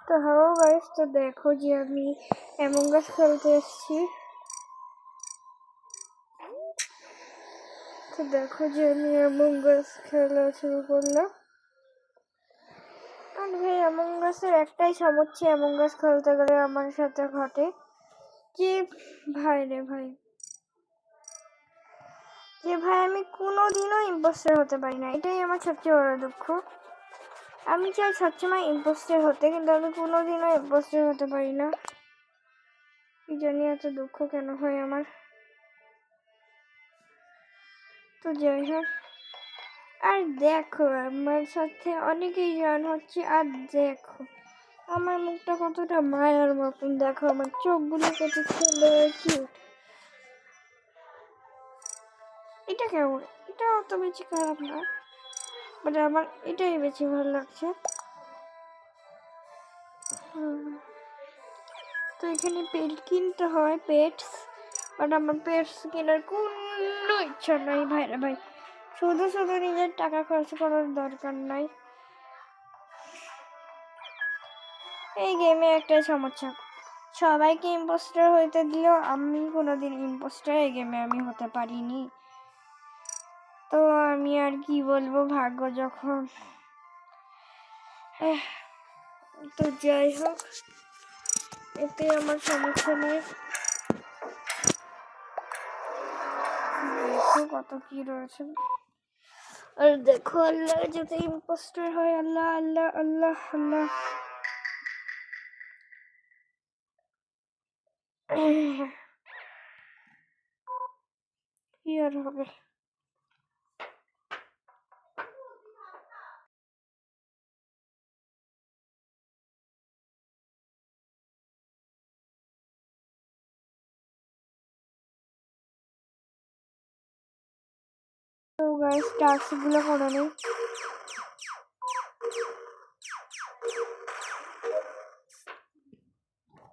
তো hello guys, তো দেখো যে আমি অ্যামং আস খেলতে এসেছি। তো দেখো যে আমি অ্যামং আস খেলা শুরু করলাম। আর ভাই অ্যামং আসের একটাই সমস্যা, অ্যামং আস খেলতে গেলে আমার সাথে ঘটে যে ভাই আমি কোনোদিনও ইম্পোস্টার হতে পারি না। এটাই আমার সবচেয়ে বড় দুঃখ। আমি চাই সবসময় ইম্পোস্টার হতে, কিন্তু আমি কোনোদিনও ইম্পোস্টার হতে পারি না। কি জানি এত দুঃখ কেন হয় আমার। তো যাই হোক, আর দেখো আমার সাথে অনেকেই জয়েন হচ্ছে। আর দেখো আমার মুখটা কতটা মায়ার মতন, দেখো আমার চোখগুলো কত সুন্দর কিউট। এটা কেমন? এটা অত বেশি খারাপ না, বাট আমার এটাই বেশি ভালো লাগছে। তো এখানে পেট কিনতে হয়, পেটস, বাট আমার পেটস কেনার কোনো ইচ্ছা নাই ভাই। শুধু শুধু নিজের টাকা খরচ করার দরকার নাই। এই গেমে একটা সমস্যা, সবাইকে ইম্পোস্টার হইতে দিলেও আমি কোনোদিন ইম্পোস্টার এই গেমে আমি হতে পারিনি। তো আমি আর কি বলবো, ভাগ্য যখন। তো যাই হোক, এতে আমার সমস্যা নেই। দেখো কত কি রয়েছে। আর দেখো আল্লাহ যাতে ইম্পোস্টার হয়, আল্লাহ আল্লাহ আল্লাহ আল্লাহ। কি আর হবে। তো গাইস টাস্কগুলো করে নেই।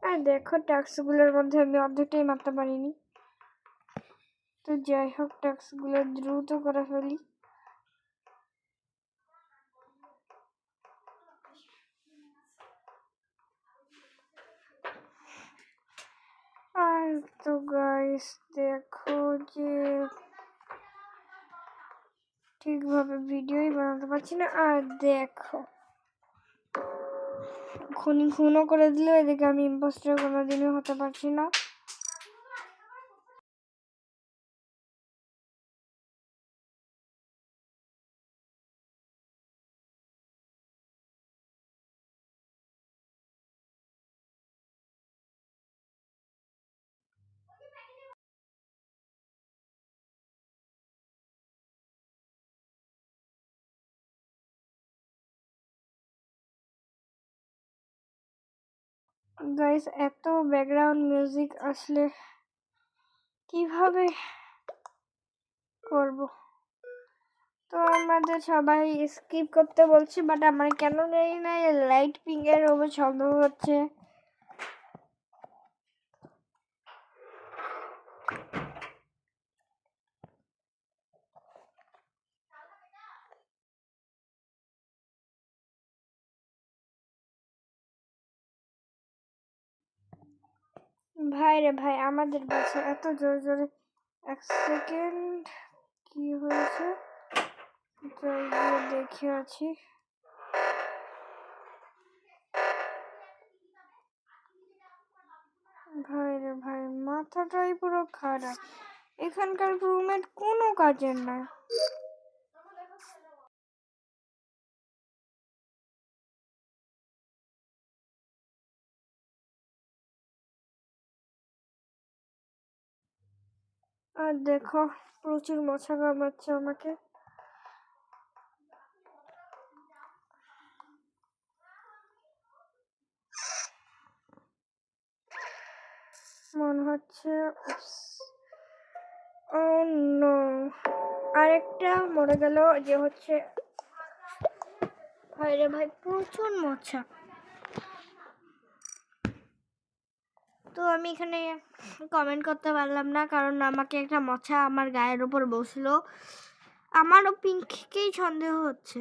আর দেখো টাস্কগুলোর মধ্যে আমি অর্ধেকটাই মারতে পারিনি। তো যাই হোক, টাস্কগুলো দ্রুত করে ফেলি। আর তো গাইস দেখো যে ঠিকভাবে ভিডিওই বানাতে পারছি না। আর দেখো খুনও করে দিল, এদিকে আমি ইম্পোস্টার কোনোদিনও হতে পারছি না। গাইস এত ব্যাকগ্রাউন্ড মিউজিক আসলে কিভাবে করব? তো আমাদের সবাই স্কিপ করতে বলছি, বাট আমার কেন জানি না লাইট পিঙ্কের ওপর সন্দেহ হচ্ছে। ভাই আমাদের বাসা এত জোরে জোরে। এক সেকেন্ড, কি হয়েছে দেখে আছি। ভাই মাথাটাই পুরো খারাপ। এখানকার রুমমেট কোনো কাজের না। আর দেখো প্রচুর মশা কামড়াচ্ছে আমাকে। মনে হচ্ছে ও নো, আরেকটা মরে গেল যে হচ্ছে। ভাই প্রচুর মশা। তো আমি এখানে কমেন্ট করতে পারলাম না, কারণ আমাকে একটা মশা আমার গায়ের উপর বসলো। আমারও পিঙ্ককেই সন্দেহ হচ্ছে।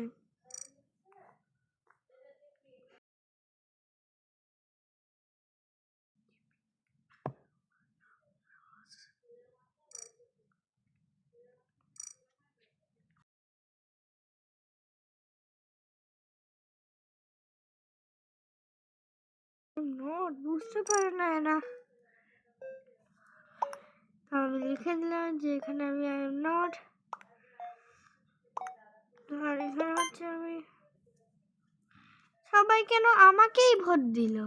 নোট বুঝতে পারে না এরা। আমি লিখে দিলাম যে এখানে আমি আই এম নট, আর এখানে হচ্ছে আমি। সবাই কেন আমাকেই ভোট দিল?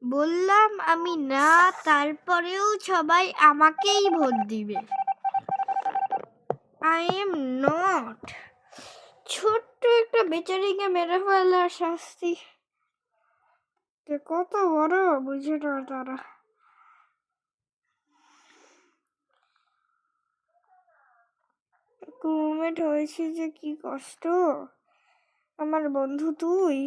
বললাম আমি না, তারপরেও সবাই আমাকেই ভোট দিবে। I am not. ছোট্ট একটা বেচারিকে মেরে ফেলার শাস্তি যে কত বড় বুঝে না তারা। রুমমেট হয়েছে যে কি কষ্ট। আমার বন্ধু তুই।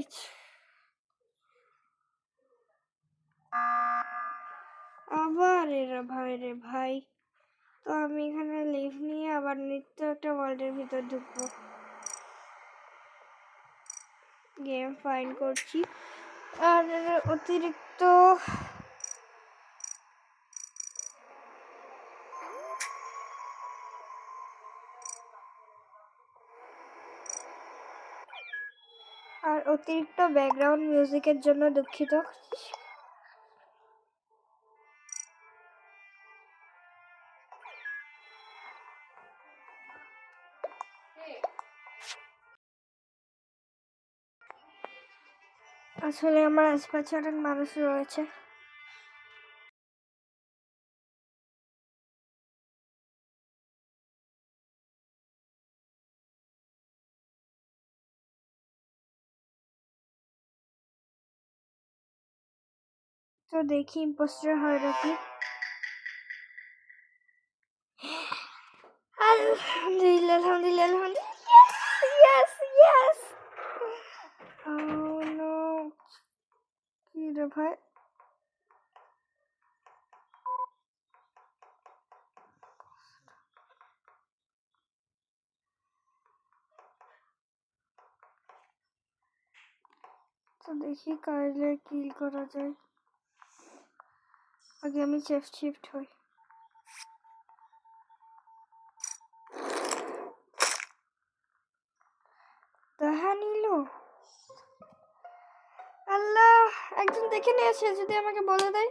আবার এরা ভাই রে ভাই। তো আমি এখানে লিভ নিয়ে আবার নিত্য একটা ওয়ার্ল্ডের ভিতর ঢুকবো। গেম ফাইন্ড করছি। আর অতিরিক্ত ব্যাকগ্রাউন্ড মিউজিকের জন্য দুঃখিত। আসলে আমার আশপাশে অনেক মানুষ রয়েছে। তো দেখি ইম্পোস্টার হয় নাকি। আলহামদুলিল্লাহ আলহামদুলিল্লাহ আলহামদুলিল্লাহ। Yes yes. Oh no. কি রে ভাই? তো দেখি কাইলে কিল করা যায়। আগে আমি শিফট হই। দেখা নিল। আল্লাহ, একজন দেখে নিয়েছে, যদি আমাকে বলে দেয়।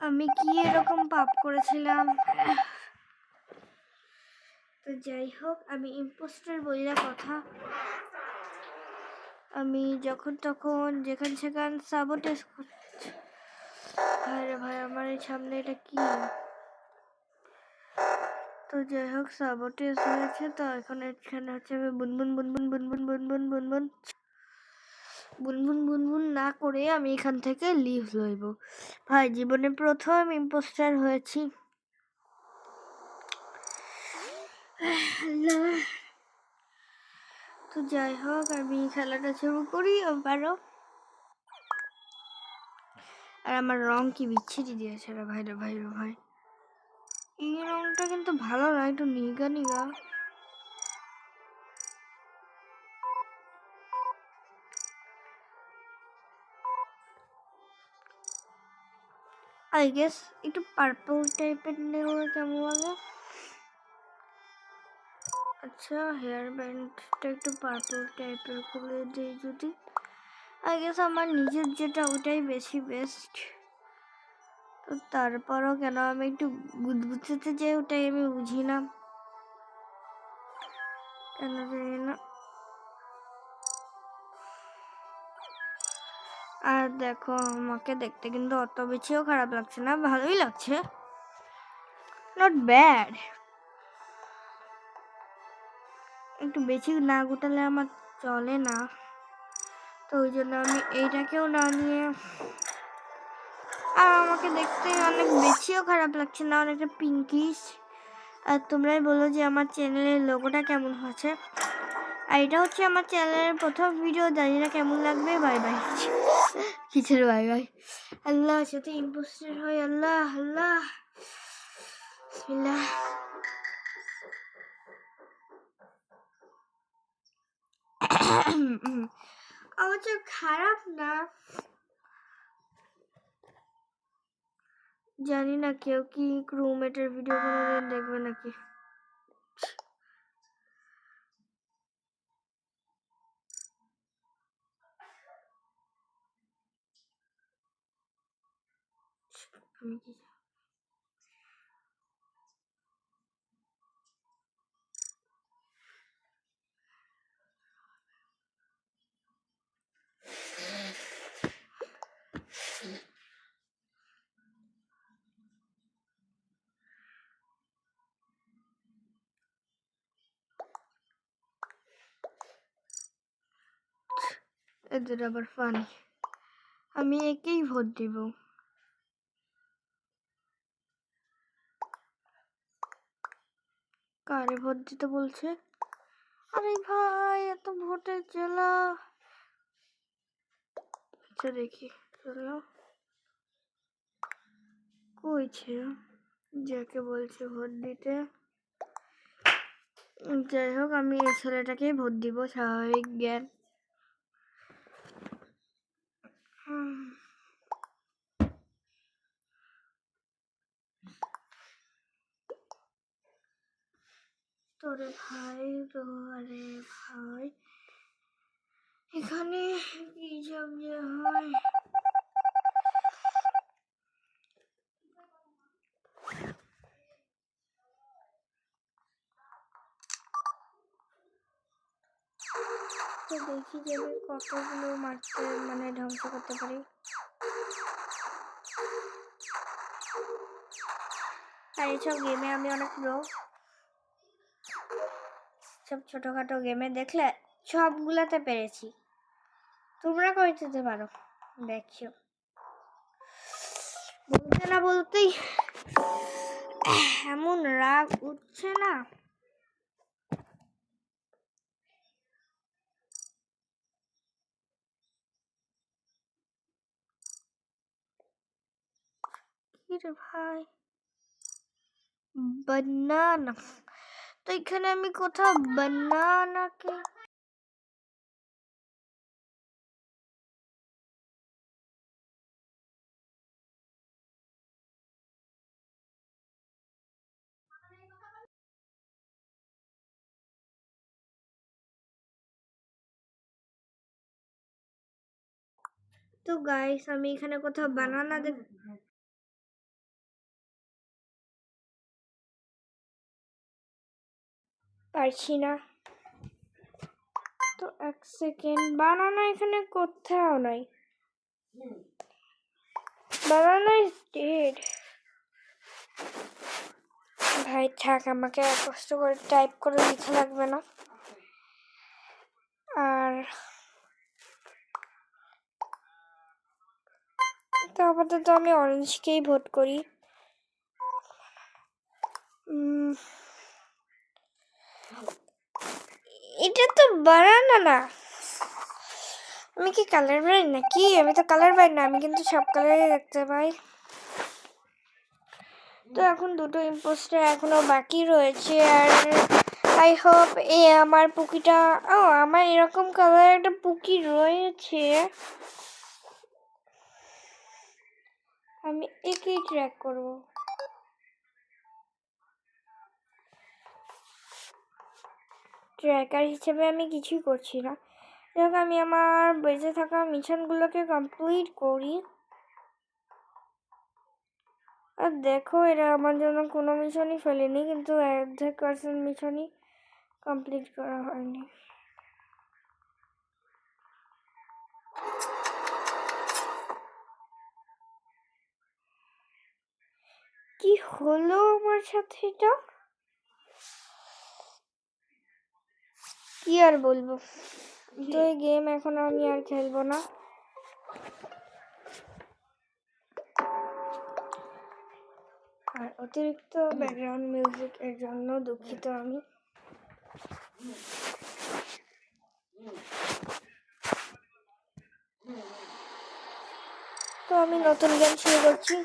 আমি কি এরকম পাপ করেছিলাম? তো যাই হোক, আমি ইম্পোস্টার বইলা কথা। আমি যখন তখন যেখান সেখান সাবোটেজ করছি। ভাই রে ভাই, আমার এই সামনে এটা কি? তো যাই হোক, সাবোটেজ হয়েছে। তো এখন এখানে হচ্ছে আমি বুনবুন বুনবুন বুনবুন বুনবুন বুনবুন বুনবুন বুনবুন না করে আমি এখান থেকে লিভ লইব। ভাই, জীবনে প্রথম ইম্পোস্টার হয়েছি। তো যাই হোক, আমি খেলাটা শুরু করি আবারও। আর আমার রং কি বিচ্ছিরি দিয়েছে রে ভাই রে ভাই রে ভাই। এই রংটা কিন্তু ভালো না, একটু নিগা নিগা। আই গেস একটু পার্পল টাইপের নেওয়া কেমন লাগে। আচ্ছা, হেয়ার ব্যান্ডটা একটু পার্পল টাইপের করে দিই যদি। আই গেস আমার নিজের যেটা ওটাই বেশি বেস্ট। তো তারপরও কেন আমি একটু গুদগুদতে যাই ওটাই আমি বুঝি না, কেন জানি না। আর দেখো আমাকে দেখতে কিন্তু অত বেশিও খারাপ লাগছে না, ভালোই লাগছে, নট ব্যাড। একটু বেশি না গোটালে আমার চলে না, তো ওই জন্য আমি এইটাকেও না নিয়ে, আর আমাকে দেখতে অনেক বেশিও খারাপ লাগছে না, অনেকটা পিঙ্কিশ। আর তোমরাই বলো যে আমার চ্যানেলের লোগোটা কেমন হয়েছে। আর এটা হচ্ছে আমার চ্যানেলের প্রথম ভিডিও, জানি না কেমন লাগবে। বাই বাই, কিসের বাই বাই, আল্লাহ সাথে ইম্পোস্টার হয়, আল্লাহ আল্লাহ বিসমিল্লাহ। অবশ্য খারাপ না, জানি না কেউ কি রুমমেটের ভিডিও কোনোদিন দেখবে নাকি। আমি কি এদের আবার ফানি, আমি একেই ভোট দিব। কারে ভোট দিতে বলছে? আরে ভাই এত ভোটের জ্বালা। আচ্ছা দেখি, চলো কইছে যাকে বলছে ভোট দিতে। যাই হোক আমি এই ছেলেটাকেই ভোট দিব, স্বাভাবিক জ্ঞান। তোরে ভাই তো, আরে ভাই এখানে কি সব যে হয়। তো দেখি যে আমি কতগুলো মারতে মানে ধ্বংস করতে পারি। আর এইসব গেমে আমি অনেক প্রো, সব ছোটখাটো গেমে দেখলে সবগুলাতে পেরেছি। তোমরা করে যেতে পারো, দেখো। বলতে না বলতেই এমন রাগ উঠছে না। কি রে ভাই, বানানা, তো এখানে আমি কোথাও বানানাকে তো গাইস আমি এখানে কোথাও বানানা দেখ পারছি না। তো এক সেকেন্ড, বানানা এখানে কোথাও নাই, বানানা ইজ ডেড। ভাই থাক, আমাকে আর কষ্ট করে টাইপ করে লিখা লাগবে না। আর তো আপাতত আমি অরেঞ্জকেই ভোট করি। এটা তো বানানা না, আমি কি কালার ব্লাইন্ড নাকি? আমি তো কালার ব্লাইন্ড না, আমি কিন্তু সব কালারই দেখতে পাই। তো এখন দুটো ইম্পোস্টার এখনো বাকি রয়েছে, আর আই হোপ আমার পুকিটা, আমার এরকম কালার একটা পুকি রয়েছে, আমি একেই ট্র্যাক করব। ট্র্যাকার হিসেবে আমি কিছুই করছি না, যাক আমি আমার বেঁচে থাকা মিশনগুলোকে কমপ্লিট করি। আর দেখো, এরা আমার জন্য কোনো মিশনই ফেলেনি, কিন্তু 1% মিশনই কমপ্লিট করা হয়নি। কি হলো আমার সাথে এটা? কি আর বলবো, তো এই গেম এখন আমি আর খেলবো না। আর অতিরিক্ত ব্যাকগ্রাউন্ড মিউজিক এর জন্য দুঃখিত আমি। তো আমি নতুন গেম শুরু করছি।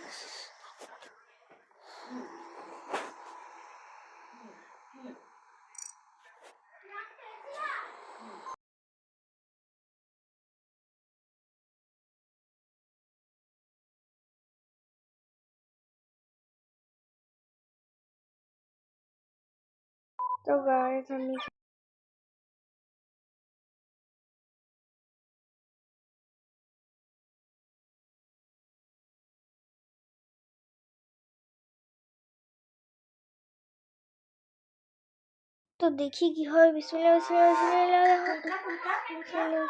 তো গাইস, আমি তো দেখি কি হয়। বিসমিল্লাহ বিসমিল্লাহ বিসমিল্লাহ।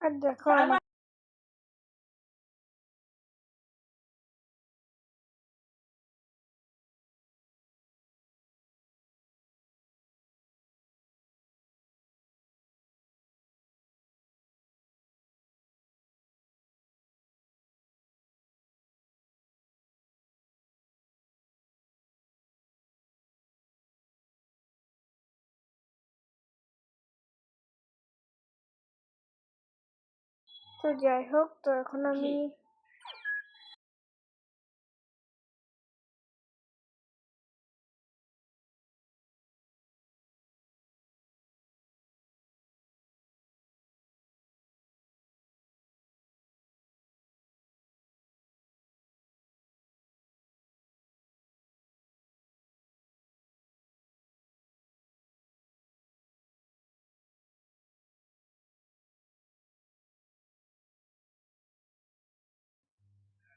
আর দেখো তো যাই হোক, তো এখন আমি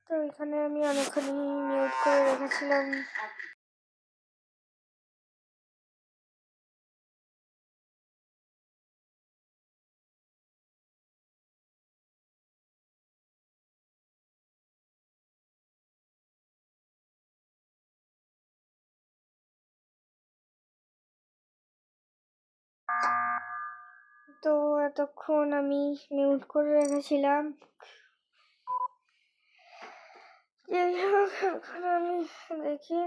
তো এখানে আমি অনেকক্ষণ মিউট করে রেখেছিলাম। তো এতক্ষণ আমি মিউট করে রেখেছিলাম। যাই হোক, এখন আমি দেখি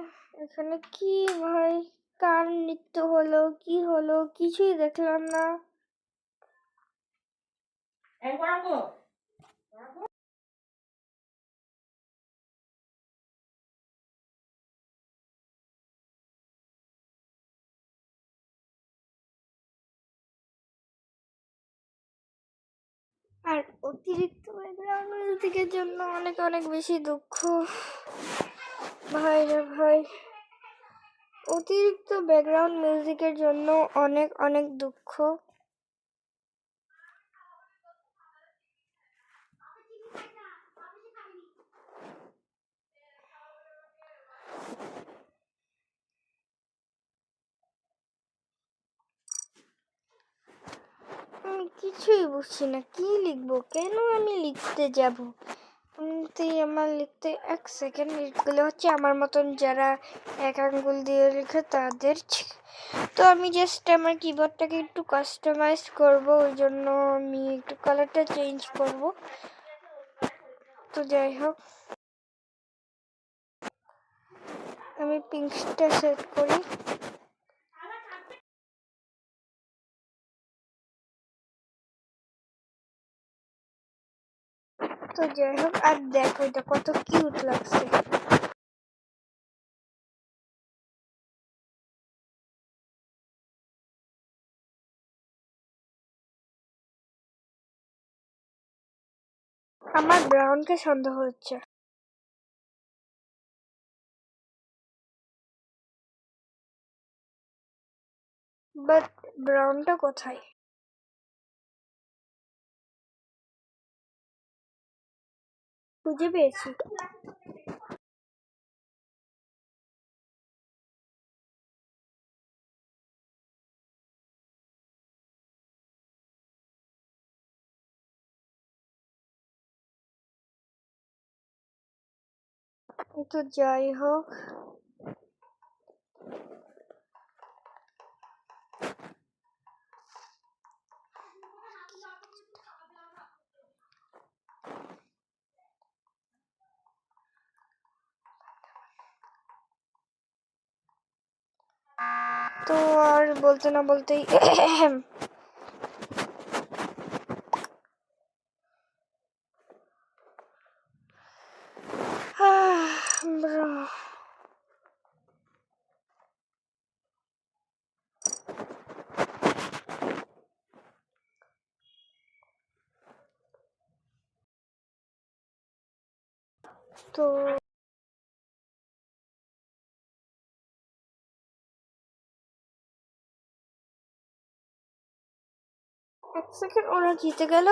এখানে কি ভাই, কার নৃত্য হলো, কি হলো, কিছুই দেখলাম না। আর অতিরিক্ত ব্যাকগ্রাউন্ড মিউজিকের জন্য অনেক অনেক বেশি দুঃখ ভাই রে ভাই, অতিরিক্ত ব্যাকগ্রাউন্ড মিউজিকের জন্য অনেক অনেক দুঃখ। আমি কিছুই বুঝছি না কি লিখবো, কেন আমি লিখতে যাব। আমার লিখতে 1 সেকেন্ড লিখলে হচ্ছে আমার মতন যারা 1 আঙ্গুল দিয়ে লিখে তাদের। তো আমি জাস্ট আমার কিবোর্ডটাকে একটু কাস্টমাইজ করব, ওই জন্য আমি একটু কালারটা চেঞ্জ করব। তো যাই হোক, আমি পিঙ্কটা সেট করি। তো যাই হোক, আর দেখো এটা কত কিউট লাগছে। আমার ব্রাউনকে সন্দেহ হচ্ছে, বাট ব্রাউনটা কোথায়? খুঁজে পেয়েছি। তো যাই হোক, তো আর বলতে না বলতেই তো 1 সেকেন্ড, ওরা জিতে গেল।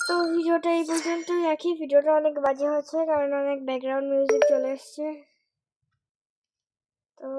তো ভিডিওটা এই পর্যন্তই রাখি। ভিডিওটা অনেক বাজে হচ্ছে কারণ অনেক ব্যাকগ্রাউন্ড মিউজিক চলে এসছে। তো